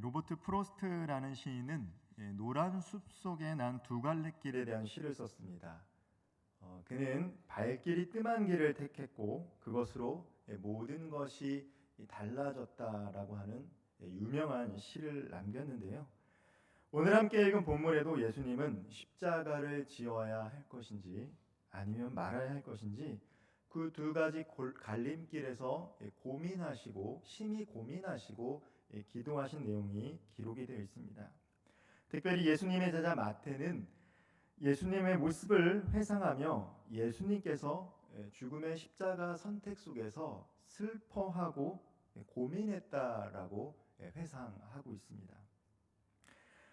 로버트 프로스트라는 시인은 노란 숲 속에 난 두 갈래 길에 대한 시를 썼습니다. 그는 발길이 뜸한 길을 택했고 그것으로 모든 것이 달라졌다라고 하는 유명한 시를 남겼는데요. 오늘 함께 읽은 본문에도 예수님은 십자가를 지어야 할 것인지 아니면 말아야 할 것인지 그 두 가지 갈림길에서 고민하시고 심히 고민하시고 기도하신 내용이 기록이 되어 있습니다. 특별히 예수님의 제자 마태는 예수님의 모습을 회상하며 예수님께서 죽음의 십자가 선택 속에서 슬퍼하고 고민했다라고 회상하고 있습니다.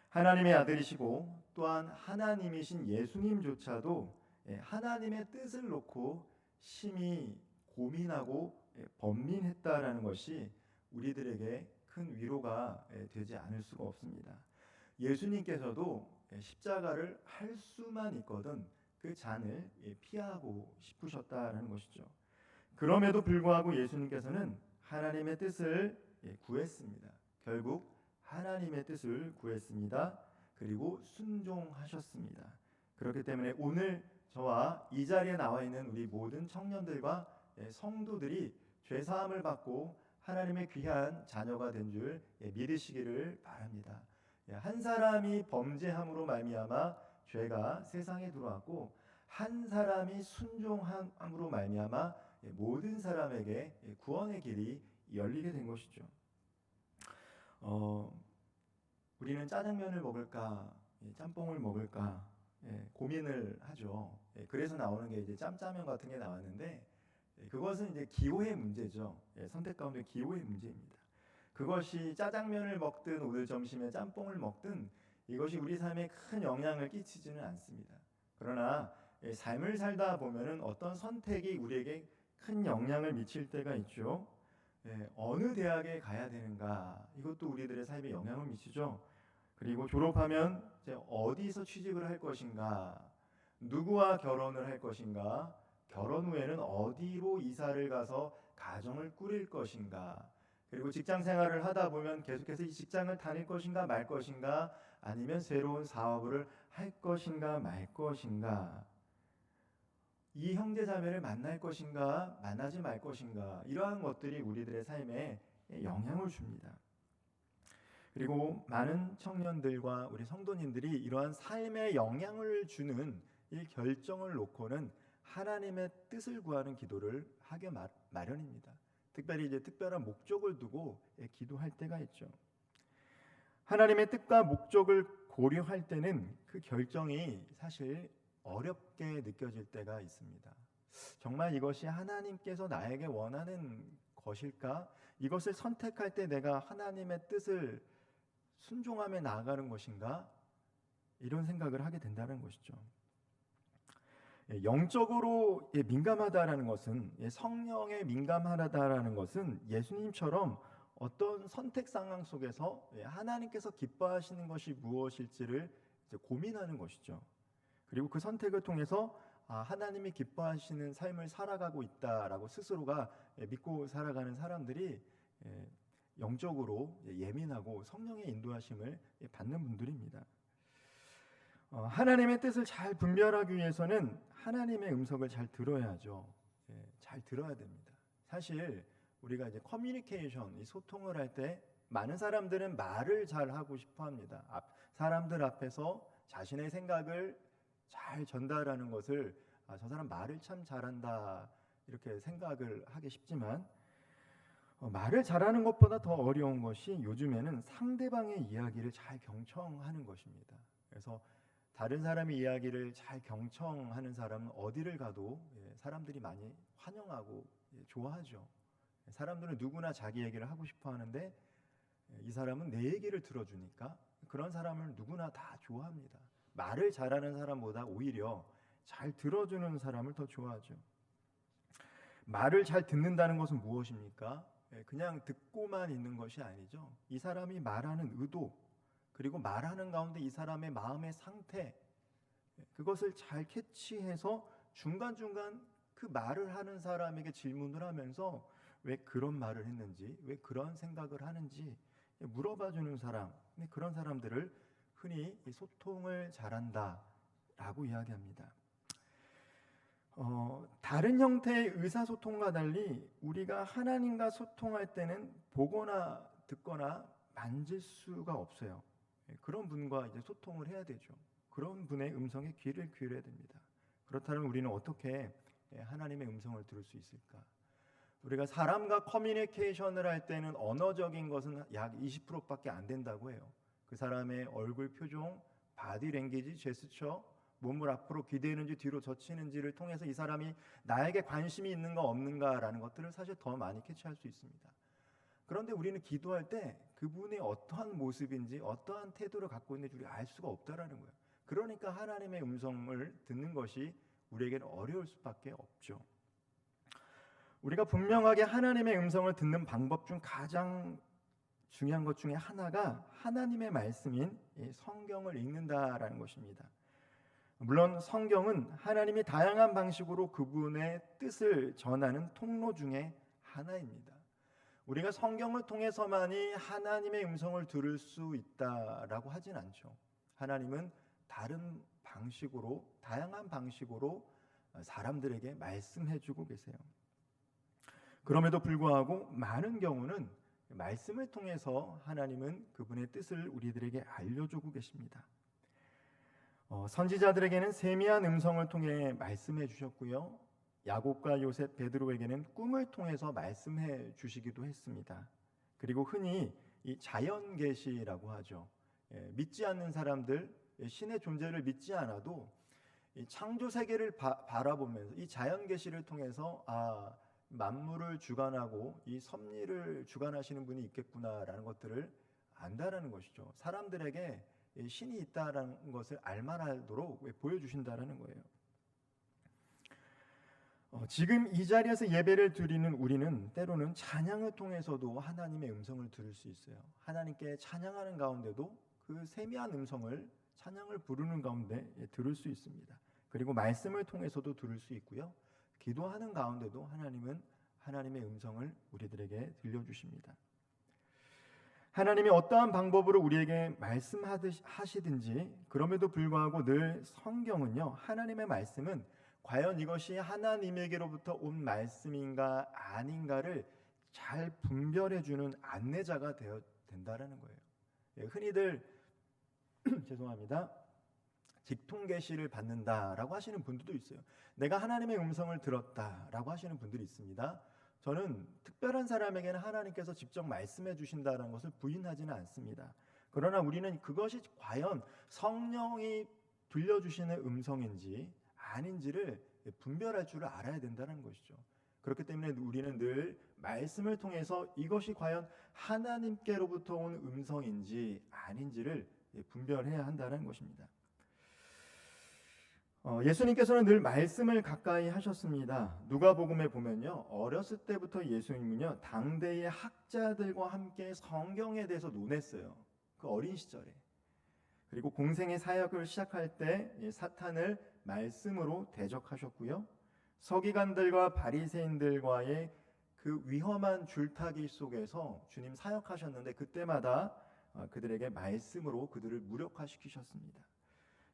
하나님의 아들이시고 또한 하나님이신 예수님조차도 하나님의 뜻을 놓고 심히 고민하고 번민했다라는 것이 우리들에게 큰 위로가 되지 않을 수가 없습니다. 예수님께서도 십자가를 할 수만 있거든 그 잔을 피하고 싶으셨다라는 것이죠. 그럼에도 불구하고 예수님께서는 하나님의 뜻을 구했습니다. 결국 하나님의 뜻을 구했습니다. 그리고 순종하셨습니다. 그렇기 때문에 오늘 저와 이 자리에 나와 있는 우리 모든 청년들과 성도들이 죄사함을 받고 하나님의 귀한 자녀가 된 줄 믿으시기를 바랍니다. 한 사람이 범죄함으로 말미암아 죄가 세상에 들어왔고 한 사람이 순종함으로 말미암아 모든 사람에게 구원의 길이 열리게 된 것이죠. 우리는 짜장면을 먹을까, 짬뽕을 먹을까 고민을 하죠. 그래서 나오는 게 이제 짬짜면 같은 게 나왔는데 그것은 이제 기호의 문제죠. 선택 가운데 기호의 문제입니다. 그것이 짜장면을 먹든 오늘 점심에 짬뽕을 먹든 이것이 우리 삶에 큰 영향을 끼치지는 않습니다. 그러나 삶을 살다 보면은 어떤 선택이 우리에게 큰 영향을 미칠 때가 있죠. 어느 대학에 가야 되는가 이것도 우리들의 삶에 영향을 미치죠. 그리고 졸업하면 이제 어디서 취직을 할 것인가, 누구와 결혼을 할 것인가, 결혼 후에는 어디로 이사를 가서 가정을 꾸릴 것인가, 그리고 직장 생활을 하다 보면 계속해서 이 직장을 다닐 것인가 말 것인가, 아니면 새로운 사업을 할 것인가 말 것인가, 이 형제 자매를 만날 것인가 만나지 말 것인가, 이러한 것들이 우리들의 삶에 영향을 줍니다. 그리고 많은 청년들과 우리 성도님들이 이러한 삶에 영향을 주는 이 결정을 놓고는 하나님의 뜻을 구하는 기도를 하게 마련입니다. 특별히 이제 특별한 목적을 두고 기도할 때가 있죠. 하나님의 뜻과 목적을 고려할 때는 그 결정이 사실 어렵게 느껴질 때가 있습니다. 정말 이것이 하나님께서 나에게 원하는 것일까? 이것을 선택할 때 내가 하나님의 뜻을 순종하며 나아가는 것인가? 이런 생각을 하게 된다는 것이죠. 영적으로 민감하다라는 것은, 성령에 민감하다라는 것은 예수님처럼 어떤 선택 상황 속에서 하나님께서 기뻐하시는 것이 무엇일지를 고민하는 것이죠. 그리고 그 선택을 통해서 하나님이 기뻐하시는 삶을 살아가고 있다라고 스스로가 믿고 살아가는 사람들이 영적으로 예민하고 성령의 인도하심을 받는 분들입니다. 하나님의 뜻을 잘 분별하기 위해서는 하나님의 음성을 잘 들어야죠. 잘 들어야 됩니다. 사실 우리가 이제 커뮤니케이션, 소통을 할 때 많은 사람들은 말을 잘 하고 싶어 합니다. 사람들 앞에서 자신의 생각을 잘 전달하는 것을 저 사람 말을 참 잘한다 이렇게 생각을 하기 쉽지만 말을 잘하는 것보다 더 어려운 것이 요즘에는 상대방의 이야기를 잘 경청하는 것입니다. 그래서 다른 사람의 이야기를 잘 경청하는 사람은 어디를 가도 사람들이 많이 환영하고 좋아하죠. 사람들은 누구나 자기 얘기를 하고 싶어 하는데 이 사람은 내 얘기를 들어주니까 그런 사람을 누구나 다 좋아합니다. 말을 잘하는 사람보다 오히려 잘 들어주는 사람을 더 좋아하죠. 말을 잘 듣는다는 것은 무엇입니까? 그냥 듣고만 있는 것이 아니죠. 이 사람이 말하는 의도, 그리고 말하는 가운데 이 사람의 마음의 상태, 그것을 잘 캐치해서 중간중간 그 말을 하는 사람에게 질문을 하면서 왜 그런 말을 했는지, 왜 그런 생각을 하는지 물어봐주는 사람, 그런 사람들을 흔히 이 소통을 잘한다라고 이야기합니다. 다른 형태의 의사소통과 달리 우리가 하나님과 소통할 때는 보거나 듣거나 만질 수가 없어요. 그런 분과 이제 소통을 해야 되죠. 그런 분의 음성에 귀를 기울여야 됩니다. 그렇다면 우리는 어떻게 하나님의 음성을 들을 수 있을까? 우리가 사람과 커뮤니케이션을 할 때는 언어적인 것은 약 20%밖에 안 된다고 해요. 그 사람의 얼굴 표정, 바디 랭귀지, 제스처, 몸을 앞으로 기대는지 뒤로 젖히는지를 통해서 이 사람이 나에게 관심이 있는가 없는가라는 것들을 사실 더 많이 캐치할 수 있습니다. 그런데 우리는 기도할 때 그분이 어떠한 모습인지 어떠한 태도를 갖고 있는지 우리가 알 수가 없다라는 거예요. 그러니까 하나님의 음성을 듣는 것이 우리에게는 어려울 수밖에 없죠. 우리가 분명하게 하나님의 음성을 듣는 방법 중 가장 중요한 것 중에 하나가 하나님의 말씀인 성경을 읽는다라는 것입니다. 물론 성경은 하나님이 다양한 방식으로 그분의 뜻을 전하는 통로 중에 하나입니다. 우리가 성경을 통해서만이 하나님의 음성을 들을 수 있다라고 하진 않죠. 하나님은 다른 방식으로, 다양한 방식으로 사람들에게 말씀해주고 계세요. 그럼에도 불구하고 많은 경우는 말씀을 통해서 하나님은 그분의 뜻을 우리들에게 알려주고 계십니다. 선지자들에게는 세미한 음성을 통해 말씀해 주셨고요. 야곱과 요셉, 베드로에게는 꿈을 통해서 말씀해 주시기도 했습니다. 그리고 흔히 이 자연 계시라고 하죠. 믿지 않는 사람들, 신의 존재를 믿지 않아도 이 창조 세계를 바라보면서 이 자연 계시를 통해서 만물을 주관하고 이 섭리를 주관하시는 분이 있겠구나라는 것들을 안다라는 것이죠. 사람들에게 신이 있다라는 것을 알만하도록 보여주신다라는 거예요. 지금 이 자리에서 예배를 드리는 우리는 때로는 찬양을 통해서도 하나님의 음성을 들을 수 있어요. 하나님께 찬양하는 가운데도 그 세미한 음성을 찬양을 부르는 가운데 들을 수 있습니다. 그리고 말씀을 통해서도 들을 수 있고요. 기도하는 가운데도 하나님은 하나님의 음성을 우리들에게 들려주십니다. 하나님이 어떠한 방법으로 우리에게 말씀하시든지 그럼에도 불구하고 늘 성경은요, 하나님의 말씀은 과연 이것이 하나님에게로부터 온 말씀인가 아닌가를 잘 분별해주는 안내자가 된다라는 거예요. 흔히들 죄송합니다. 직통 계시를 받는다라고 하시는 분들도 있어요. 내가 하나님의 음성을 들었다라고 하시는 분들이 있습니다. 저는 특별한 사람에게는 하나님께서 직접 말씀해 주신다는 것을 부인하지는 않습니다. 그러나 우리는 그것이 과연 성령이 들려주시는 음성인지 아닌지를 분별할 줄을 알아야 된다는 것이죠. 그렇기 때문에 우리는 늘 말씀을 통해서 이것이 과연 하나님께로부터 온 음성인지 아닌지를 분별해야 한다는 것입니다. 예수님께서는 늘 말씀을 가까이 하셨습니다. 누가복음에 보면요, 어렸을 때부터 예수님은요 당대의 학자들과 함께 성경에 대해서 논했어요. 그 어린 시절에. 그리고 공생의 사역을 시작할 때 사탄을 말씀으로 대적하셨고요. 서기관들과 바리새인들과의 그 위험한 줄타기 속에서 주님 사역하셨는데 그때마다 그들에게 말씀으로 그들을 무력화시키셨습니다.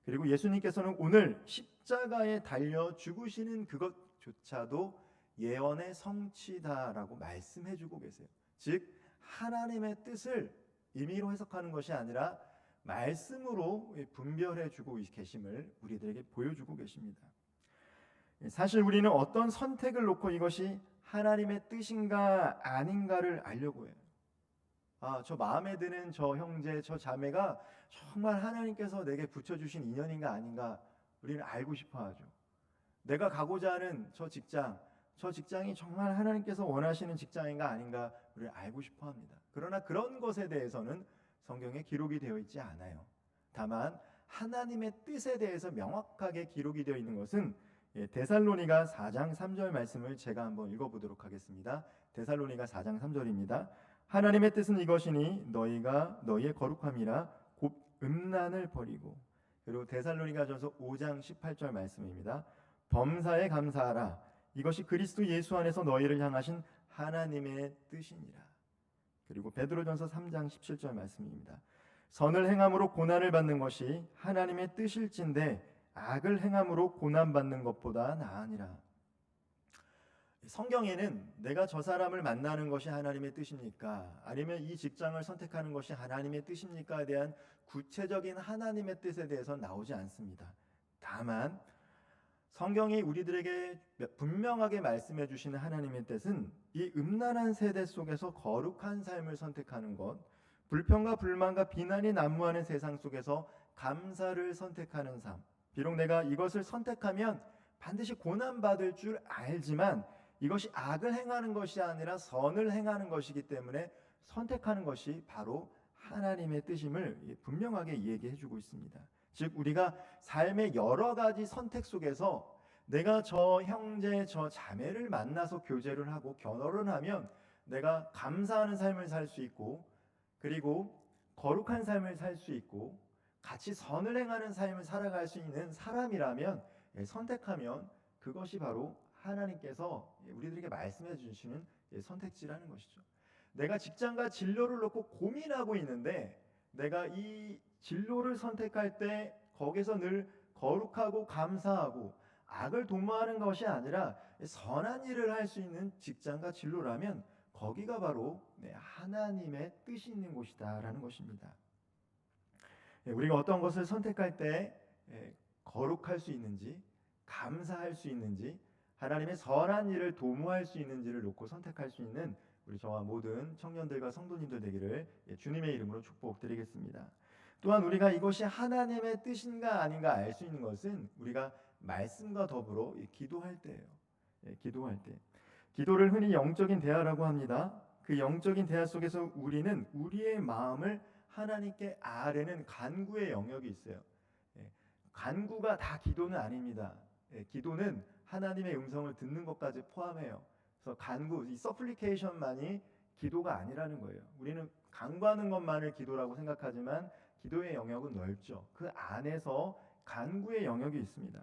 그리고 예수님께서는 오늘 십자가에 달려 죽으시는 그것조차도 예언의 성취다라고 말씀해주고 계세요. 즉 하나님의 뜻을 임의로 해석하는 것이 아니라 말씀으로 분별해주고 계심을 우리들에게 보여주고 계십니다. 사실 우리는 어떤 선택을 놓고 이것이 하나님의 뜻인가 아닌가를 알려고 해요. 저 마음에 드는 저 형제, 저 자매가 정말 하나님께서 내게 붙여주신 인연인가 아닌가 우리는 알고 싶어 하죠. 내가 가고자 하는 저 직장이 정말 하나님께서 원하시는 직장인가 아닌가 우리는 알고 싶어 합니다. 그러나 그런 것에 대해서는 성경에 기록이 되어 있지 않아요. 다만 하나님의 뜻에 대해서 명확하게 기록이 되어 있는 것은 데살로니가 4장 3절 말씀을 제가 한번 읽어보도록 하겠습니다. 데살로니가 4장 3절입니다. 하나님의 뜻은 이것이니 너희가 너희의 거룩함이라 곧 음란을 버리고. 그리고 데살로니가전서 5장 18절 말씀입니다. 범사에 감사하라. 이것이 그리스도 예수 안에서 너희를 향하신 하나님의 뜻이니라. 그리고 베드로전서 3장 17절 말씀입니다. 선을 행함으로 고난을 받는 것이 하나님의 뜻일진데 악을 행함으로 고난 받는 것보다 나으니라. 성경에는 내가 저 사람을 만나는 것이 하나님의 뜻입니까? 아니면 이 직장을 선택하는 것이 하나님의 뜻입니까에 대한 구체적인 하나님의 뜻에 대해서 나오지 않습니다. 다만 성경이 우리들에게 분명하게 말씀해 주시는 하나님의 뜻은 이 음란한 세대 속에서 거룩한 삶을 선택하는 것, 불평과 불만과 비난이 난무하는 세상 속에서 감사를 선택하는 삶. 비록 내가 이것을 선택하면 반드시 고난받을 줄 알지만 이것이 악을 행하는 것이 아니라 선을 행하는 것이기 때문에 선택하는 것이 바로 하나님의 뜻임을 분명하게 얘기해 주고 있습니다. 즉 우리가 삶의 여러 가지 선택 속에서 내가 저 형제 저 자매를 만나서 교제를 하고 결혼을 하면 내가 감사하는 삶을 살 수 있고, 그리고 거룩한 삶을 살 수 있고 같이 선을 행하는 삶을 살아갈 수 있는 사람이라면 선택하면 그것이 바로 하나님께서 우리들에게 말씀해 주시는 선택지라는 것이죠. 내가 직장과 진로를 놓고 고민하고 있는데 내가 이 진로를 선택할 때 거기서 늘 거룩하고 감사하고 악을 도모하는 것이 아니라 선한 일을 할 수 있는 직장과 진로라면 거기가 바로 하나님의 뜻이 있는 곳이다라는 것입니다. 우리가 어떤 것을 선택할 때 거룩할 수 있는지, 감사할 수 있는지, 하나님의 선한 일을 도모할 수 있는지를 놓고 선택할 수 있는 우리 저와 모든 청년들과 성도님들 되기를 주님의 이름으로 축복드리겠습니다. 또한 우리가 이것이 하나님의 뜻인가 아닌가 알 수 있는 것은 우리가 말씀과 더불어 기도할 때예요. 기도할 때. 기도를 흔히 영적인 대화라고 합니다. 그 영적인 대화 속에서 우리는 우리의 마음을 하나님께 아뢰는 간구의 영역이 있어요. 간구가 다 기도는 아닙니다. 기도는 하나님의 음성을 듣는 것까지 포함해요. 그래서 간구, 이 서플리케이션만이 기도가 아니라는 거예요. 우리는 간구하는 것만을 기도라고 생각하지만 기도의 영역은 넓죠. 그 안에서 간구의 영역이 있습니다.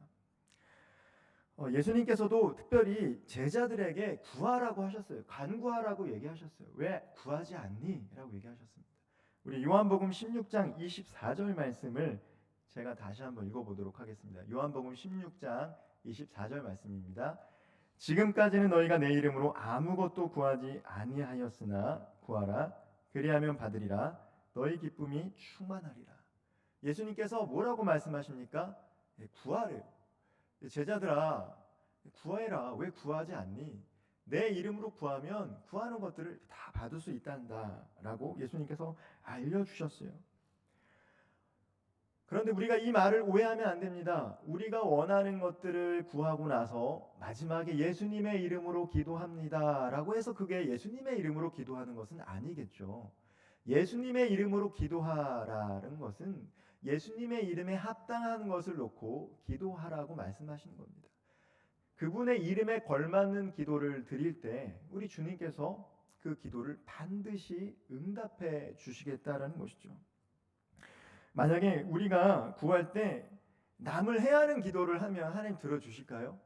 예수님께서도 특별히 제자들에게 구하라고 하셨어요. 간구하라고 얘기하셨어요. 왜 구하지 않니? 라고 얘기하셨습니다. 우리 요한복음 16장 24절 말씀을 제가 다시 한번 읽어보도록 하겠습니다. 요한복음 16장 24절 말씀입니다. 지금까지는 너희가 내 이름으로 아무것도 구하지 아니하였으나 구하라 그리하면 받으리라 너희 기쁨이 충만하리라. 예수님께서 뭐라고 말씀하십니까? 구하래요. 제자들아 구해라. 왜 구하지 않니? 내 이름으로 구하면 구하는 것들을 다 받을 수 있단다 라고 예수님께서 알려주셨어요. 그런데 우리가 이 말을 오해하면 안 됩니다. 우리가 원하는 것들을 구하고 나서 마지막에 예수님의 이름으로 기도합니다 라고 해서 그게 예수님의 이름으로 기도하는 것은 아니겠죠. 예수님의 이름으로 기도하라는 것은 예수님의 이름에 합당한 것을 놓고 기도하라고 말씀하시는 겁니다. 그분의 이름에 걸맞는 기도를 드릴 때 우리 주님께서 그 기도를 반드시 응답해 주시겠다라는 것이죠. 만약에 우리가 구할 때 남을 해하는 기도를 하면 하나님 들어주실까요?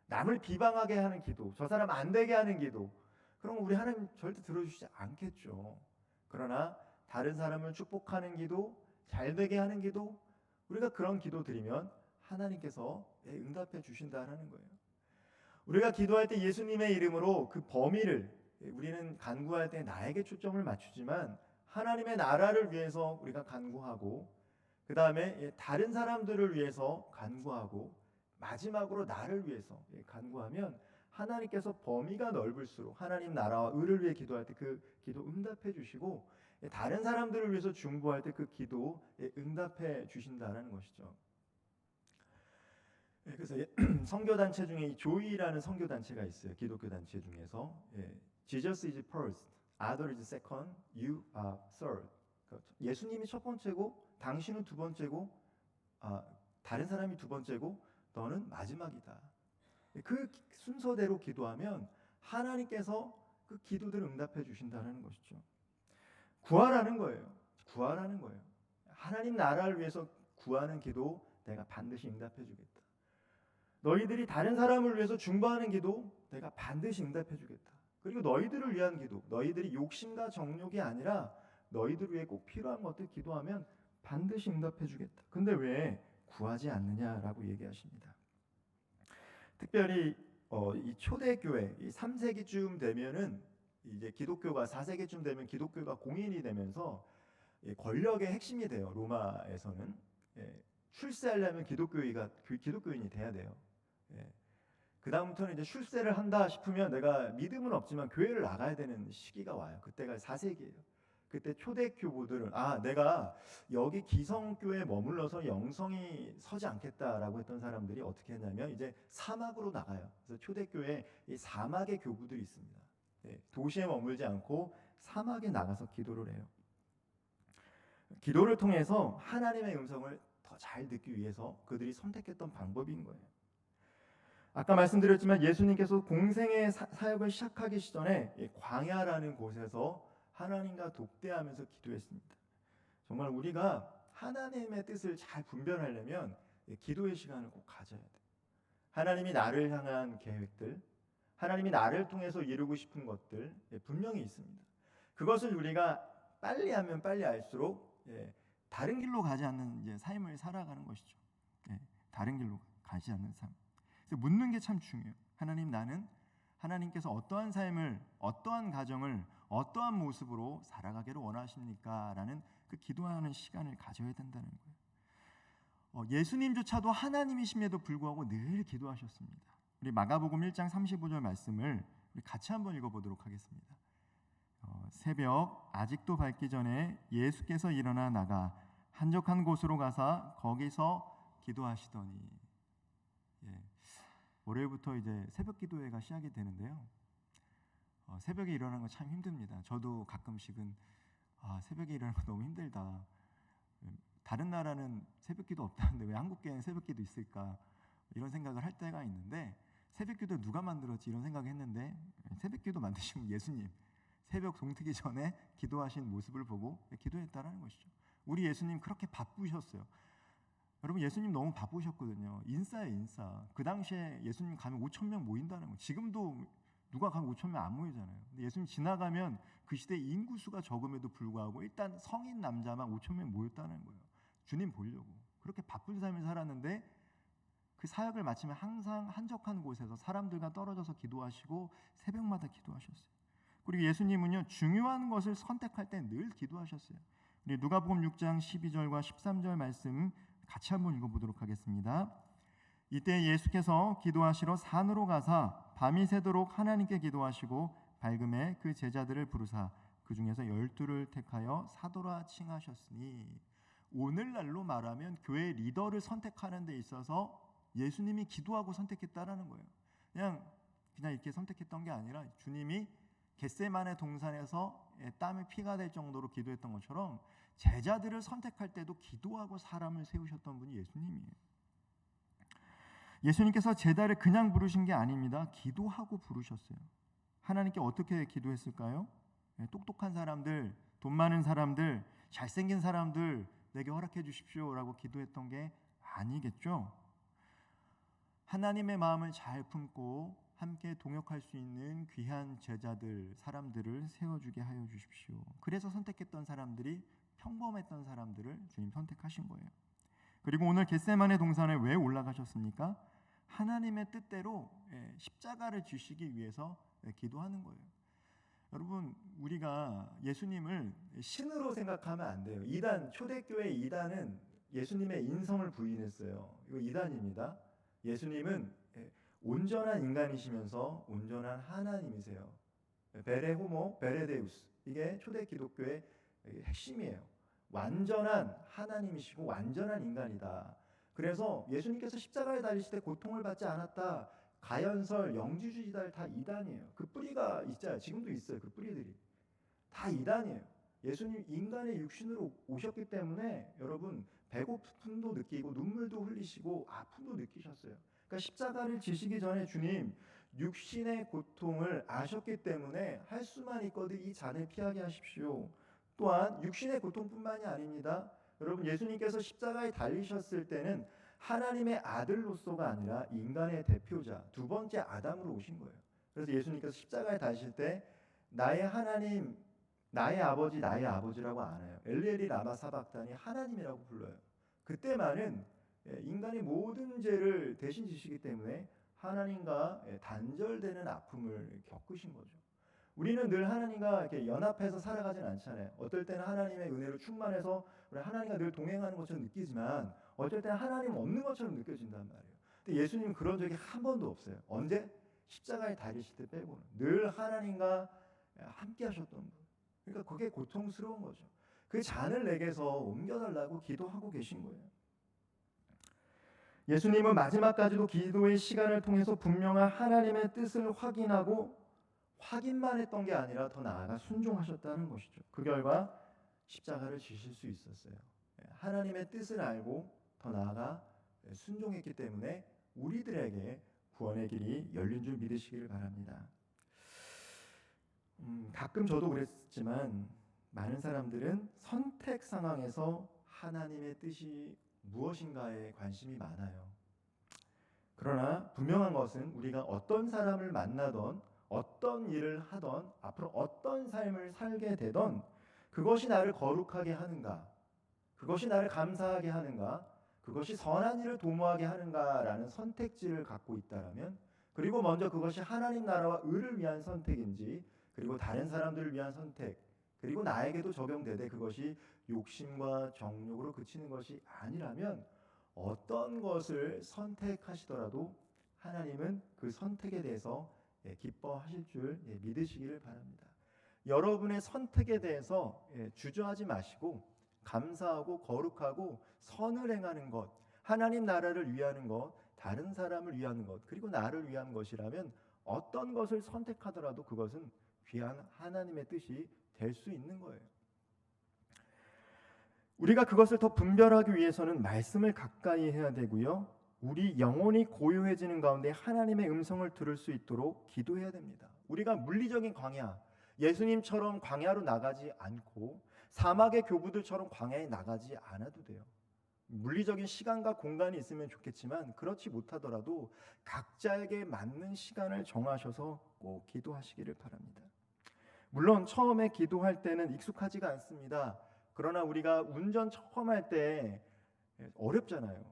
남을 비방하게 하는 기도, 저 사람 안 되게 하는 기도, 그럼 우리 하나님 절대 들어주시지 않겠죠. 그러나 다른 사람을 축복하는 기도, 잘 되게 하는 기도, 우리가 그런 기도 드리면 하나님께서 응답해 주신다는 거예요. 우리가 기도할 때 예수님의 이름으로 그 범위를 우리는 간구할 때 나에게 초점을 맞추지만 하나님의 나라를 위해서 우리가 간구하고 그 다음에 다른 사람들을 위해서 간구하고 마지막으로 나를 위해서 간구하면 하나님께서 범위가 넓을수록 하나님 나라와 의를 위해 기도할 때 그 기도 응답해 주시고 다른 사람들을 위해서 중보할 때 그 기도 응답해 주신다는 것이죠. 그래서 선교단체 중에 이 조이라는 선교단체가 있어요. 기독교 단체 중에서 Jesus is first, other is second, you are third. 예수님이 첫 번째고 당신은 두 번째고 다른 사람이 두 번째고 너는 마지막이다. 그 순서대로 기도하면 하나님께서 그 기도들을 응답해 주신다는 것이죠. 구하라는 거예요. 구하라는 거예요. 하나님 나라를 위해서 구하는 기도 내가 반드시 응답해 주겠다. 너희들이 다른 사람을 위해서 중보하는 기도 내가 반드시 응답해 주겠다. 그리고 너희들을 위한 기도, 너희들이 욕심과 정욕이 아니라 너희들 위해 꼭 필요한 것들 기도하면 반드시 응답해 주겠다. 근데 왜 구하지 않느냐라고 얘기하십니다. 특별히 이 초대교회, 이 3세기쯤 되면은 이제 기독교가 4세기쯤 되면 기독교가 공인이 되면서 권력의 핵심이 돼요. 로마에서는 출세하려면 기독교인이 돼야 돼요. 그 다음부터는 이제 출세를 한다 싶으면 내가 믿음은 없지만 교회를 나가야 되는 시기가 와요. 그때가 4세기예요. 그때 초대 교부들은 내가 여기 기성교에 머물러서 영성이 서지 않겠다라고 했던 사람들이 어떻게 했냐면 이제 사막으로 나가요. 그래서 초대교회 이 사막의 교부들이 있습니다. 도시에 머물지 않고 사막에 나가서 기도를 해요. 기도를 통해서 하나님의 음성을 더 잘 듣기 위해서 그들이 선택했던 방법인 거예요. 아까 말씀드렸지만 예수님께서 공생의 사역을 시작하기 전에 광야라는 곳에서 하나님과 독대하면서 기도했습니다. 정말 우리가 하나님의 뜻을 잘 분별하려면 기도의 시간을 꼭 가져야 돼요. 하나님이 나를 향한 계획들, 하나님이 나를 통해서 이루고 싶은 것들 분명히 있습니다. 그것을 우리가 빨리 하면 빨리 알수록 다른 길로 가지 않는 삶을 살아가는 것이죠. 다른 길로 가지 않는 삶. 그래서 묻는 게 참 중요해요. 하나님, 나는 하나님께서 어떠한 삶을, 어떠한 가정을, 어떠한 모습으로 살아가기를 원하십니까? 라는 그 기도하는 시간을 가져야 된다는 거예요. 예수님조차도 하나님이심에도 불구하고 늘 기도하셨습니다. 우리 마가복음 1장 35절 말씀을 우리 같이 한번 읽어보도록 하겠습니다. 새벽 아직도 밝기 전에 예수께서 일어나 나가 한적한 곳으로 가사 거기서 기도하시더니. 월요일부터 이제 새벽 기도회가 시작이 되는데요. 새벽에 일어나는 거 참 힘듭니다. 저도 가끔씩은 새벽에 일어나는 거 너무 힘들다. 다른 나라는 새벽 기도 없다는데 왜 한국교회는 새벽 기도 있을까? 이런 생각을 할 때가 있는데 새벽 기도 누가 만들었지 이런 생각을 했는데 새벽 기도 만드신 분 예수님. 새벽 동트기 전에 기도하신 모습을 보고 기도했다라는 것이죠. 우리 예수님 그렇게 바쁘셨어요. 여러분 예수님 너무 바쁘셨거든요. 인싸예요, 인싸. 그 당시에 예수님 가면 5,000명 모인다는 거. 지금도 누가 가면 5,000명 안 모이잖아요. 근데 예수님 지나가면 그 시대 인구수가 적음에도 불구하고 일단 성인 남자만 5,000명 모였다는 거예요. 주님 보려고. 그렇게 바쁜 삶을 살았는데 그 사역을 마치면 항상 한적한 곳에서 사람들과 떨어져서 기도하시고 새벽마다 기도하셨어요. 그리고 예수님은요 중요한 것을 선택할 때 늘 기도하셨어요. 우리 누가복음 6장 12절과 13절 말씀 같이 한번 읽어보도록 하겠습니다. 이때 예수께서 기도하시러 산으로 가사 밤이 새도록 하나님께 기도하시고 밝음에 그 제자들을 부르사 그 중에서 12를 택하여 사도라 칭하셨으니. 오늘날로 말하면 교회 리더를 선택하는 데 있어서 예수님이 기도하고 선택했다라는 거예요. 그냥 이렇게 선택했던 게 아니라 주님이 겟세마네 동산에서 땀이 피가 될 정도로 기도했던 것처럼 제자들을 선택할 때도 기도하고 사람을 세우셨던 분이 예수님이에요. 예수님께서 제자를 그냥 부르신 게 아닙니다. 기도하고 부르셨어요. 하나님께 어떻게 기도했을까요? 똑똑한 사람들, 돈 많은 사람들, 잘생긴 사람들 내게 허락해 주십시오라고 기도했던 게 아니겠죠. 하나님의 마음을 잘 품고 함께 동역할 수 있는 귀한 제자들, 사람들을 세워주게 하여 주십시오. 그래서 선택했던 사람들이 평범했던 사람들을 주님 선택하신 거예요. 그리고 오늘 겟세마네 동산에 왜 올라가셨습니까? 하나님의 뜻대로 십자가를 지시기 위해서 기도하는 거예요. 여러분 우리가 예수님을 신으로 생각하면 안 돼요. 초대교회 이단은 예수님의 인성을 부인했어요. 이거 이단입니다. 예수님은 온전한 인간이시면서 온전한 하나님이세요. 베레 호모 베레 데우스, 이게 초대 기독교의 핵심이에요. 완전한 하나님이시고 완전한 인간이다. 그래서 예수님께서 십자가에 달리실 때 고통을 받지 않았다. 가연설, 영지주의자들 다 이단이에요. 그 뿌리가 있잖아요. 지금도 있어요. 그 뿌리들이 다 이단이에요. 예수님 인간의 육신으로 오셨기 때문에 여러분 배고픔도 느끼고 눈물도 흘리시고 아픔도 느끼셨어요. 그러니까 십자가를 지시기 전에 주님 육신의 고통을 아셨기 때문에 할 수만 있거든 이 잔을 피하게 하십시오. 또한 육신의 고통뿐만이 아닙니다. 여러분 예수님께서 십자가에 달리셨을 때는 하나님의 아들로서가 아니라 인간의 대표자 두 번째 아담으로 오신 거예요. 그래서 예수님께서 십자가에 달리실 때 나의 하나님, 나의 아버지, 나의 아버지라고 안 해요. 엘리엘이 라마 사박단이 하나님이라고 불러요. 그때만은 인간의 모든 죄를 대신 지시기 때문에 하나님과 단절되는 아픔을 겪으신 거죠. 우리는 늘 하나님과 이렇게 연합해서 살아가진 않잖아요. 어떨 때는 하나님의 은혜로 충만해서 우리 하나님과 늘 동행하는 것처럼 느끼지만 어떨 때는 하나님 없는 것처럼 느껴진단 말이에요. 근데 예수님은 그런 적이 한 번도 없어요. 언제? 십자가에 달리실 때 빼고는 늘 하나님과 함께 하셨던 분. 그러니까 그게 고통스러운 거죠. 그 잔을 내게서 옮겨달라고 기도하고 계신 거예요. 예수님은 마지막까지도 기도의 시간을 통해서 분명한 하나님의 뜻을 확인만 했던 게 아니라 더 나아가 순종하셨다는 것이죠. 그 결과 십자가를 지실 수 있었어요. 하나님의 뜻을 알고 더 나아가 순종했기 때문에 우리들에게 구원의 길이 열린 줄 믿으시기를 바랍니다. 가끔 저도 그랬지만 많은 사람들은 선택 상황에서 하나님의 뜻이 무엇인가에 관심이 많아요. 그러나 분명한 것은 우리가 어떤 사람을 만나던 어떤 일을 하던 앞으로 어떤 삶을 살게 되던 그것이 나를 거룩하게 하는가, 그것이 나를 감사하게 하는가, 그것이 선한 일을 도모하게 하는가라는 선택지를 갖고 있다라면, 그리고 먼저 그것이 하나님 나라와 의를 위한 선택인지, 그리고 다른 사람들을 위한 선택, 그리고 나에게도 적용되되 그것이 욕심과 정욕으로 그치는 것이 아니라면 어떤 것을 선택하시더라도 하나님은 그 선택에 대해서 기뻐하실 줄 믿으시기를 바랍니다. 여러분의 선택에 대해서 주저하지 마시고 감사하고 거룩하고 선을 행하는 것, 하나님 나라를 위하는 것, 다른 사람을 위하는 것, 그리고 나를 위한 것이라면 어떤 것을 선택하더라도 그것은 귀한 하나님의 뜻이 될 수 있는 거예요. 우리가 그것을 더 분별하기 위해서는 말씀을 가까이 해야 되고요. 우리 영혼이 고요해지는 가운데 하나님의 음성을 들을 수 있도록 기도해야 됩니다. 우리가 물리적인 광야, 예수님처럼 광야로 나가지 않고 사막의 교부들처럼 광야에 나가지 않아도 돼요. 물리적인 시간과 공간이 있으면 좋겠지만 그렇지 못하더라도 각자에게 맞는 시간을 정하셔서 꼭 기도하시기를 바랍니다. 물론 처음에 기도할 때는 익숙하지가 않습니다. 그러나 우리가 운전 처음 할 때 어렵잖아요.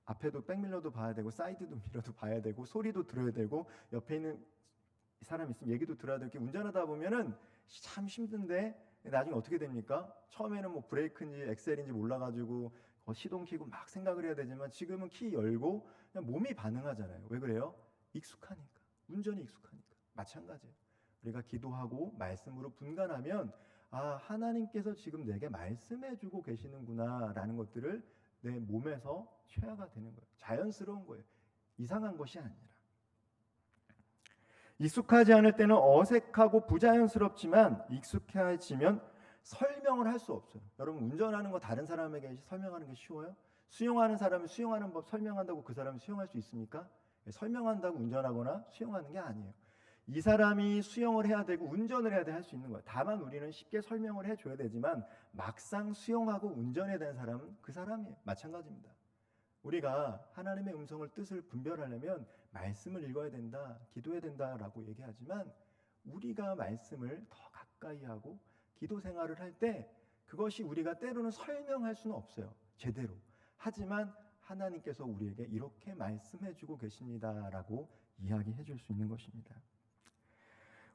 앞에도 백밀러도 봐야 되고 사이드도 미러도 봐야 되고 소리도 들어야 되고 옆에 있는 사람 있으면 얘기도 들어야 되고 운전하다 보면은 참 힘든데 나중에 어떻게 됩니까? 처음에는 뭐 브레이크인지 엑셀인지 몰라가지고 시동 켜고 막 생각을 해야 되지만 지금은 키 열고 그냥 몸이 반응하잖아요. 왜 그래요? 익숙하니까. 운전이 익숙하니까. 마찬가지예요. 우리가 기도하고 말씀으로 분간하면 하나님께서 지금 내게 말씀해주고 계시는구나라는 것들을 내 몸에서 체화가 되는 거예요. 자연스러운 거예요. 이상한 것이 아니라. 익숙하지 않을 때는 어색하고 부자연스럽지만 익숙해지면 설명을 할 수 없어요. 여러분 운전하는 거 다른 사람에게 설명하는 게 쉬워요? 수영하는 사람이 수영하는 법 설명한다고 그 사람이 수영할 수 있습니까? 설명한다고 운전하거나 수영하는 게 아니에요. 이 사람이 수영을 해야 되고 운전을 해야 돼 할 수 있는 거예요. 다만 우리는 쉽게 설명을 해줘야 되지만 막상 수영하고 운전해야 되는 사람은 그 사람이에요. 마찬가지입니다. 우리가 하나님의 음성을 뜻을 분별하려면 말씀을 읽어야 된다, 기도해야 된다라고 얘기하지만 우리가 말씀을 더 가까이 하고 기도 생활을 할 때 그것이 우리가 때로는 설명할 수는 없어요. 제대로. 하지만 하나님께서 우리에게 이렇게 말씀해주고 계십니다라고 이야기해 줄 수 있는 것입니다.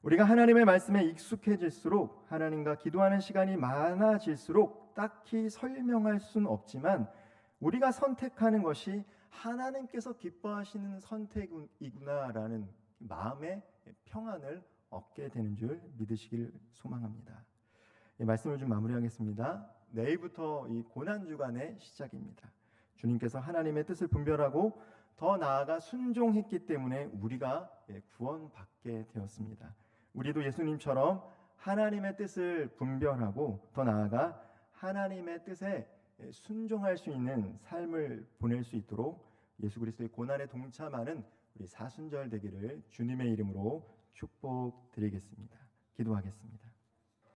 우리가 하나님의 말씀에 익숙해질수록 하나님과 기도하는 시간이 많아질수록 딱히 설명할 수는 없지만 우리가 선택하는 것이 하나님께서 기뻐하시는 선택이구나라는 마음의 평안을 얻게 되는 줄 믿으시길 소망합니다. 말씀을 좀 마무리하겠습니다. 내일부터 이 고난주간의 시작입니다. 주님께서 하나님의 뜻을 분별하고 더 나아가 순종했기 때문에 우리가 구원받게 되었습니다. 우리도 예수님처럼 하나님의 뜻을 분별하고 더 나아가 하나님의 뜻에 순종할 수 있는 삶을 보낼 수 있도록 예수 그리스도의 고난에 동참하는 우리 사순절 되기를 주님의 이름으로 축복드리겠습니다. 기도하겠습니다.